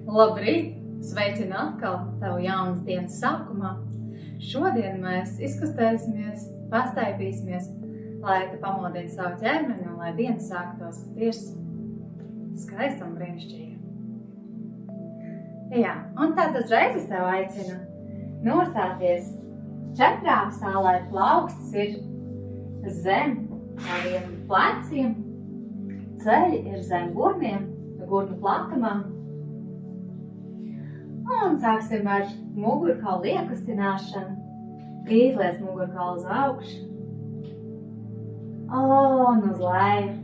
Labrīt! Sveicinu atkal tavu jaunas dienas sākumā. Šodien mēs izkustēsimies, pastaipīsimies, lai te pamodītu savu ķermeni un lai diena sāktos patiesi skaisti un brīnišķīgi. Jā, un tad uzreiz es tev aicinu nostāties četrās tā, lai plauksts ir zem abiem pleciem, ceļi ir zem gurniem, gurnu platumam. Un sāksim ar mugurkaulu iekustināšanu. Izliec mugurkaulu uz augšu un uz leju.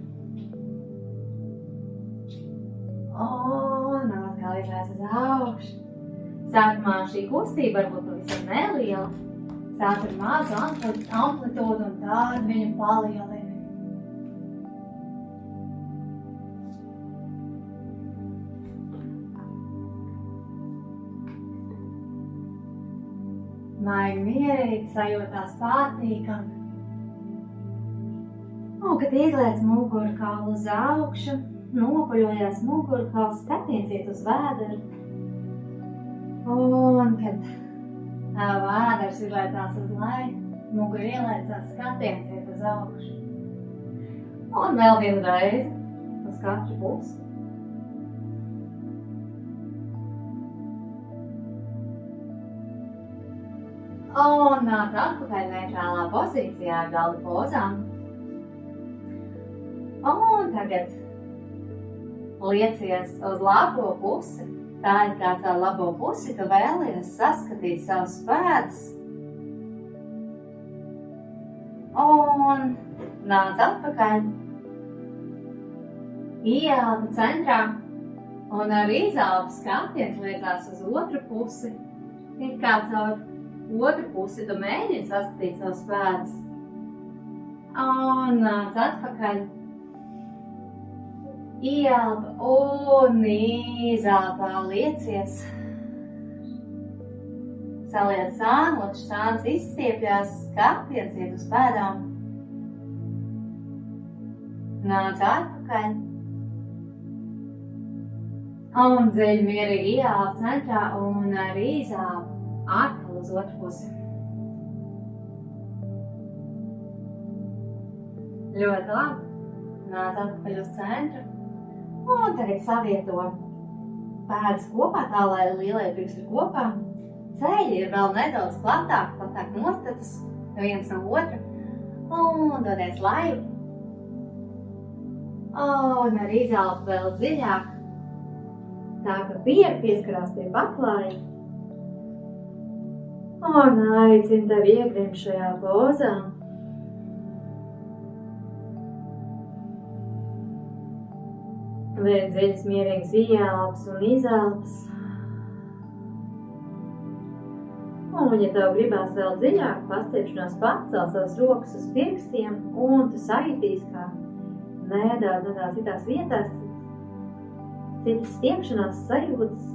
Un atkal izliec uz augšu. Sākumā šī kustība varbūt pavisam neliela. Sāk ar mazu amplitūdu un tādu viņu palielini. Maigi mierīgi, sajūtās patīkami. Un, kad izliec mugurkaulu uz augšu, nopaļojies mugurkauls, skatiens iet uz vēderu. Un, kad vēders izliecās uz leju, muguri ieliecās, skatiens iet uz augšu. Un vēl vienu reizi uz katru pusi. Un nāc atpakaļ neitrālā pozīcijā ar galdu pozām. Un tagad liecies uz labo pusi. Tā ir kā tā labo pusi, tu vēlies saskatīt savus pēdas. Un nāc atpakaļ. Ieelpa centrā. Un ar izelpu skatiens liecās uz otru pusi. Ir kā caur otru pusi, tu mēģini saskatīt savus pēdas. Un nāc atpakaļ. Ieelpa un izelpā liecies. Saliec sānu, otrs sāns izstiepjās, skatiens iet uz pēdām. Nāc atpakaļ. Un dziļi mierīgi ieelpa centrā un ar izelpu atkal uz otru pusi. Ļoti labi. Nāc atpakaļ uz centru. Un tagad savieto pēdas kopā, tā lai lielie pirksti ir kopā. Ceļi ir vēl nedaudz platāk nostatas viens no otra. Un dodies leju. Un ar izelpu vēl dziļāk. Tā, ka pieri pieskarās pie paklāja. Un aicinu tevi iegrimt šajā pozā. Veic dziļas mierīgas ieelpas un izelpas. Un, ja tev gribās vēl dziļāk pastiepšanās, pacel savas rokas uz pirkstiem un tu sajūtīsi, kā nedaudz citās vietās, citas stiepšanās sajūtas.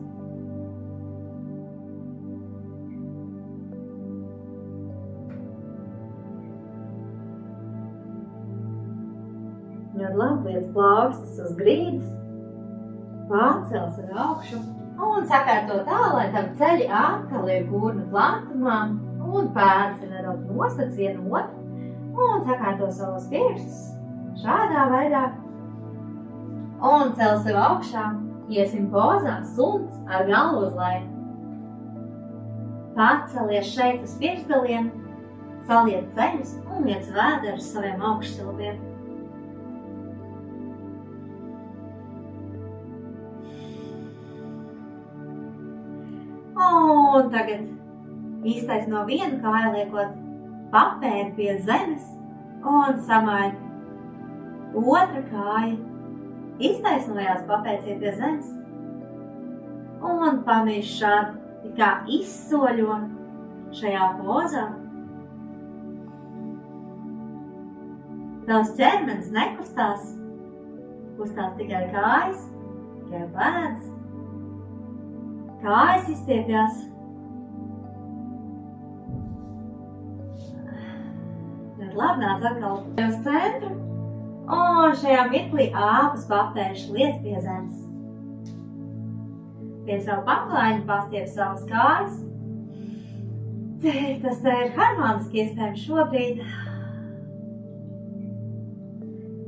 Ļoti labi, liec plaukstas uz grīdas, pacels ar augšu un sakārto tā, lai tam ceļi atkal ir gurnu platumā un pēdas ir nedaudz nostats vienu otru un sakārto savus pirkstus šādā veidā un cel sev augšā, iesim pozā suns ar galvu uz leju. Pacelies šeit uz pirkstgaliem, saliec ceļus un liec vēderus saviem augšsilbiem. Un tagad iztaisno vienu kāju, liekot papēdi pie zemes un samāj otra kāja. Iztaisnojās papēds iet pie zemes un pamīš šādi kā izsoļo šajā pozā. Tavs ķermenis nekustās, kustās tikai kājas, tikai pēdas. Kājas izstiepjās. Labi, nāc atkal uz centru. Un šajā mirklī āpas papēšu liec pie zemes. pie savu paklājiņu, pastiep savas kājas. Tas ir harmoniski iespējams šobrīd.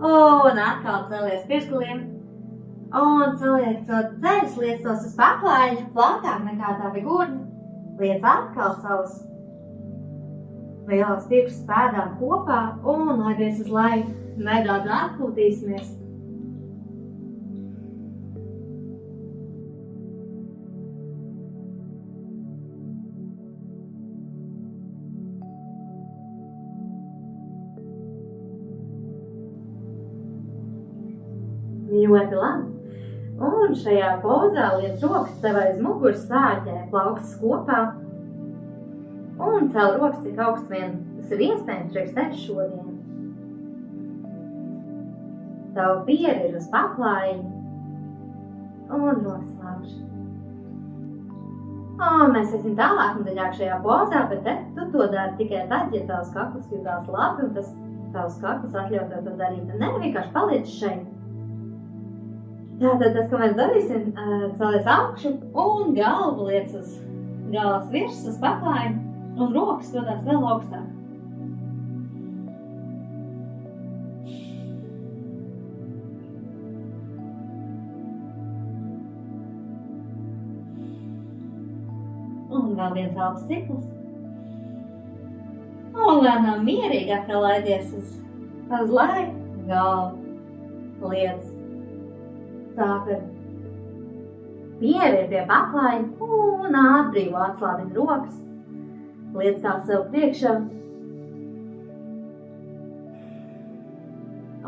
Un atkal celies pirkstgaliem. Un saliekot ceļus, liec tos uz paklājiņa, platāk nekā tā figūrņa. Liec atkal savus lielos pirkstus pēdām kopā un laidies uz leju. Nedaudz atpūtīsimies. Ļoti labi. Un šajā pozā liec rokas sev aiz muguras, sāķē plaukstas kopā. Un cel rokas cik augsts vien tas ir iespējams priekš tevis šodien. Tavu pieri ir uz paklājiņa. Un rokas lauž. Un mēs esam tālāk un daļāk šajā pozā, bet tu to dari tikai tad, ja tavs kakls jūtās labi un tas tavs kakls atļauj to darīt. Ne, vienkārši paliec šeit. Tātad tas, ko mēs darīsim, celies augšu un galvu liec uz galvas virsmas, uz paklājiņu un rokas dodās vēl augstāk. Un vēl viens elpas cikls. Un lēnām mierīgi atkal laidies uz leju, galvu liec. Tāpēc pieri ir pie paklājiņa un atbrīvo atslābini rokas. Liec tās sev priekšā.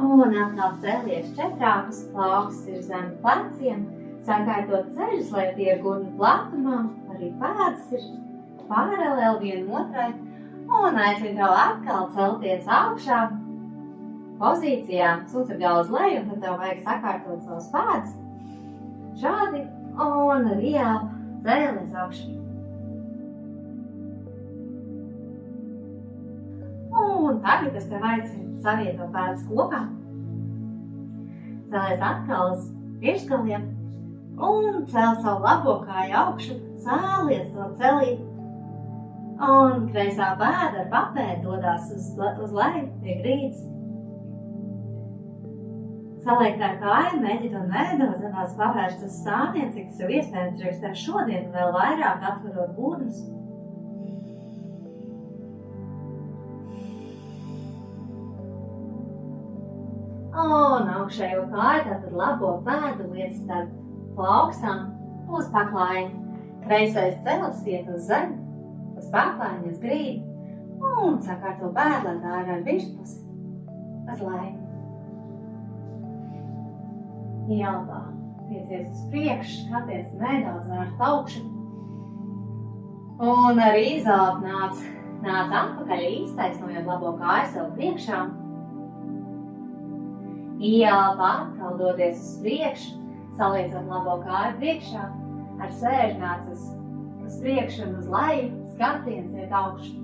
Un atkal celies četrākus, plaukstas ir zem pleciem, sakārtot ceļus, lai tie ir gurnu platumā, arī pēdas ir paralēli viena otrai. Un aicinu tev atkal celties augšā. Pozīcijā, sūc ar galvu uz leju, un tad tev vajag sakārtot savus pēdas. Šādi, un ar ieelpu cēlies augšu. Un tagad es tev aicinu savietot pēdas kopā. Cēlies atkal uz pirkstgaliem un cel savu labo kāju augšu, sāliec to celī. Un kreisā pēda ar papēdi dodās uz leju pie grīdas. Saliektā kāja, mēģi to nedaudz pavērst uz sāniem, cik tas jau iespējams priekš tev šodien, vēl vairāk atverot gurnus. Un augšējo kāju, tātad labo pēdu liec starp plaukstām uz paklājiņu. Kreisais celis iet uz zemi, uz paklājiņu, uz grīdu un sakārto pēdu, lai tā ir ar virspusi uz leju. Ielpā, tiecies uz priekšu, skaties nedaudz vērst augšu. Un ar izelpu nāc atpakaļ iztaisnojot labo kāju sev priekšā. Ielpā atkal dodies uz priekšu, saliecot labo kāju priekšā. Ar sēžu nāc uz priekšu un uz leju, skatiens iet augšu.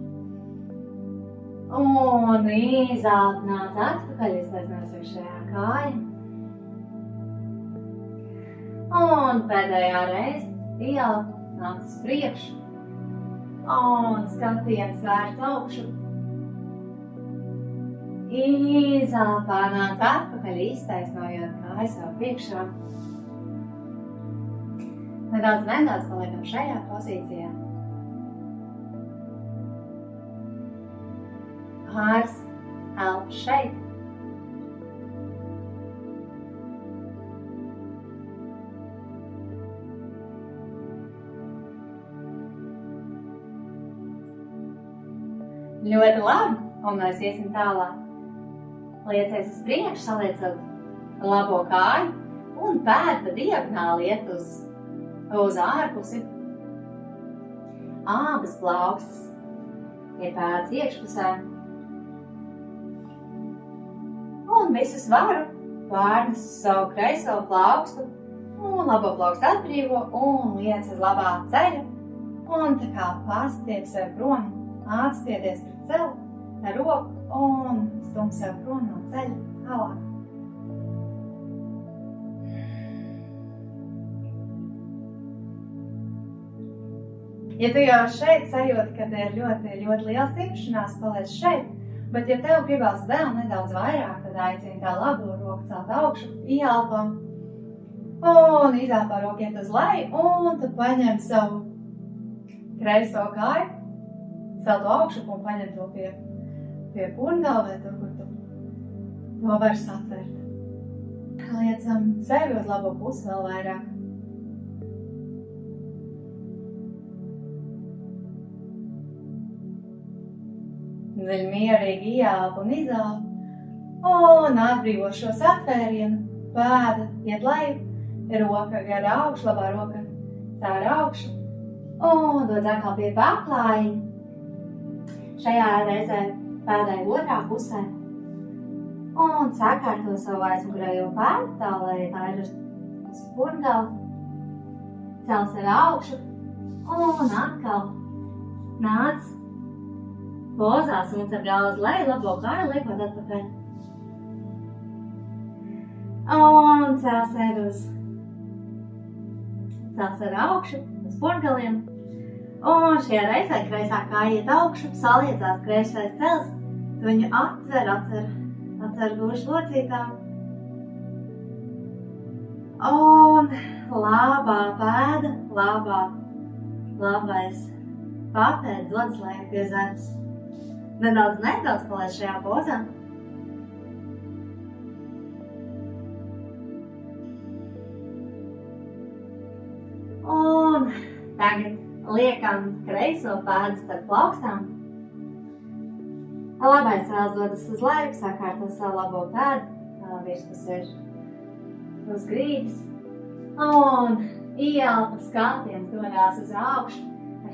Un izelpu nāc atpakaļ iztaisnojot šajā kāju. Un pēdējā reize ielpa nāc uz priekšu un skatiens vērts augšu. Izelpā nāc atpakaļ iztaisnojot kāju sev priekšā. Nedaudz paliekam šajā pozīcijā. Pāris elpas šeit. Ļoti labi, un mēs iesim tālāk. Liecies uz priekšu, saliecot labo kāju un pēdu pa diagonāli iet uz ārpusi. Abas plaukstas ir pēdas iekšpusē. Un visu svaru pārnes uz savu kreiso plaukstu un labo plaukstu atbrīvo un liec uz labā ceļa. Un tā kā pastiep sev prom. Atspiedies pret sev ar roku un stum sev prom no ceļa tālāk. Ja tu jau šeit sajūti, ka ir ļoti, ļoti liels stiepšanās, paliec šeit, bet ja tev gribās vēl nedaudz vairāk, tad aicini tā labo roku celt augšu, ieelpo, un izelpo roku iet uz leju, un tu paņem savu kreiso kāju, celt augšu un paņem to pie purngala vai tur, kur tu to vairs atvērt. Liecam sevi uz labo pusi vēl vairāk. Dziļi mierīgi ieelpo un izelpo, un atbrīvo šo satvērienu, pēda iet leju, roka gar augšu, labā roka caur augšu, un dod atkal pie paklājiņa. Šajā reizē pēdai otrā pusē, un sakārto savu aizmugurējo pēdu, tā lai tā ir uz purngala, cel sevi augšu, un atkal nāc pozās un cer galvu uz leju, labo kāju liekot atpakaļ. Un cel sevi augšu uz purgaliem. Un šajā reizē kreisā kāja iet augšu, saliedzās kreisais cels, tu viņu atver gūšu locītām. Un labā pēda, labais papēds dodas lejā pie zemes. Nedaudz paliec šajā pozā. Un tagad liekam kreiso pēdu starp plaukstām. Labais cēls dodas uz leju, sakārto savu labo pēdu, virspus ir uz grīdas. Un ieelpa skatiens dodās uz augšu.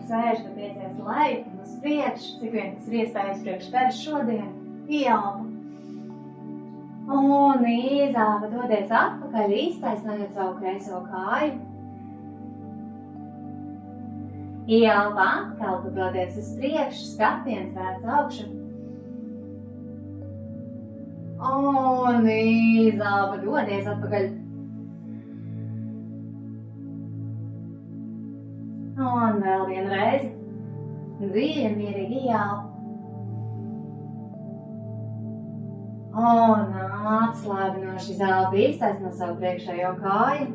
Sēž, tu tiecies leju un uz priekšu, cik vien tas ir iespējas priekš tevis šodien, ieelpa. Un izelpa, dodies atpakaļ, iztaisnojot savu kreiso kāju. Ieelpa atkal, tu dodies uz priekšu, skatiens vērts augšu. Un izelpa, dodies atpakaļ. Un vēl vienreiz, dziļi un mierīgi ieelpa. Un atslābinoši izelpa, iztaisno savu priekšējo kāju.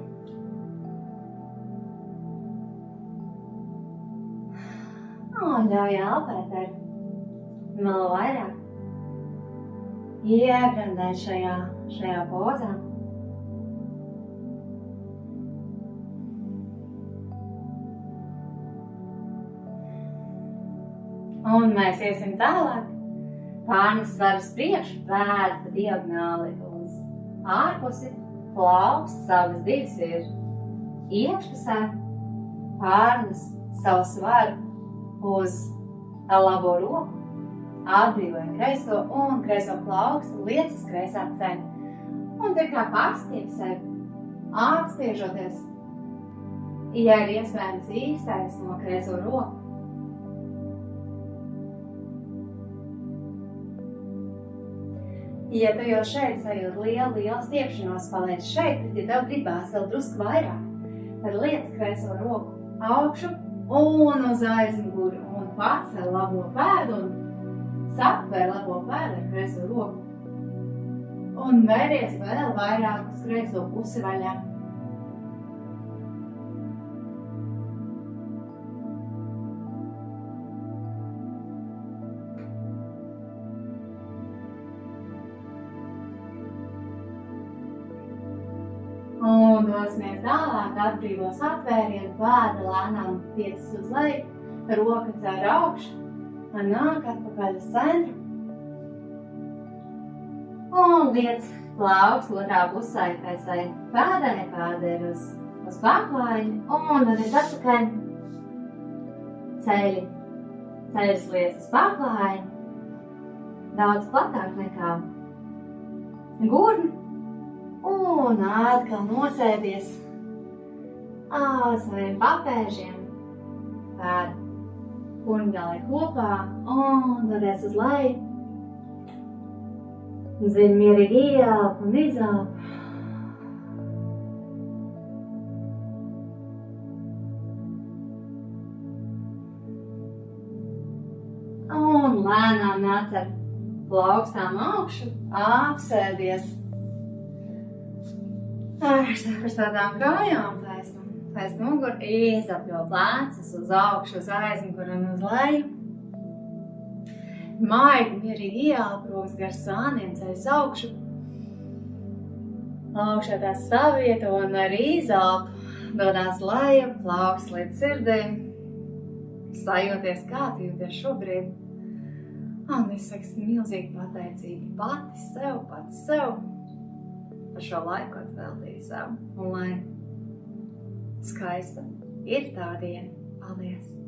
Un ļauj elpēt ar vēl vairāk. Iebrandēt šajā pozā. Un mēs iesim tālāk. Pārnes var uz priekšu, pēda pa diagonāli uz ārpusi. Plauksts abas divas ir iekšpusē. Pārnes savu svaru uz labo roku. Atbrīvoja kreiso un kreiso plaukstu liec uz kreisā ceļa. Un te kā pastiep sevi, atspiežoties. Ja ir iespējams īstais no kreiso roku. Ja tu jau šeit sajūti lielu stiepšanos, paliec šeit, bet ja tev gribās vēl drusku vairāk, tad liec kreiso roku augšu un uz aizmuguri un pacel labo pēdu un satver labo pēdu ar kreiso roku. Un vēries vēl vairāk uz kreiso pusi vaļā. Un dosimies tālāk, atbrīvo satvērienu, pēda lēnām tiecas uz leju, roka caur augšu, un nāk atpakaļ uz centru. Un liec plaukstu otrā pusē kreisai pēdai, pēda ir uz paklājiņu, un dodies atpakaļ. Ceļas liec uz paklājiņu, daudz platāk nekā gurni. Un atkal nosēdies saviem papēžiem, pēda purngālē kopā un dodies uz leju. Dziļi mierīgi ieelpa un izelpa. un lēnām nāc ar plaukstām augšu. Apsēdies. Ar tādām kājām taisn muguru, izapļo plecus uz augšu, uz aizmuguru un uz leju. Maigi, mierīgi ieelpo rokas gar sāniem, ceļas augšu. Augšā tās savieto un arī izelpu. Dodās leju, plauks līdz sirdīm. Sajūties, kā tu jūties šobrīd. Un izsaks milzīgi pateicīgi pati sev par šo laiku, ko tu veltīji sev. Un lai skaista ir tā diena. Paldies!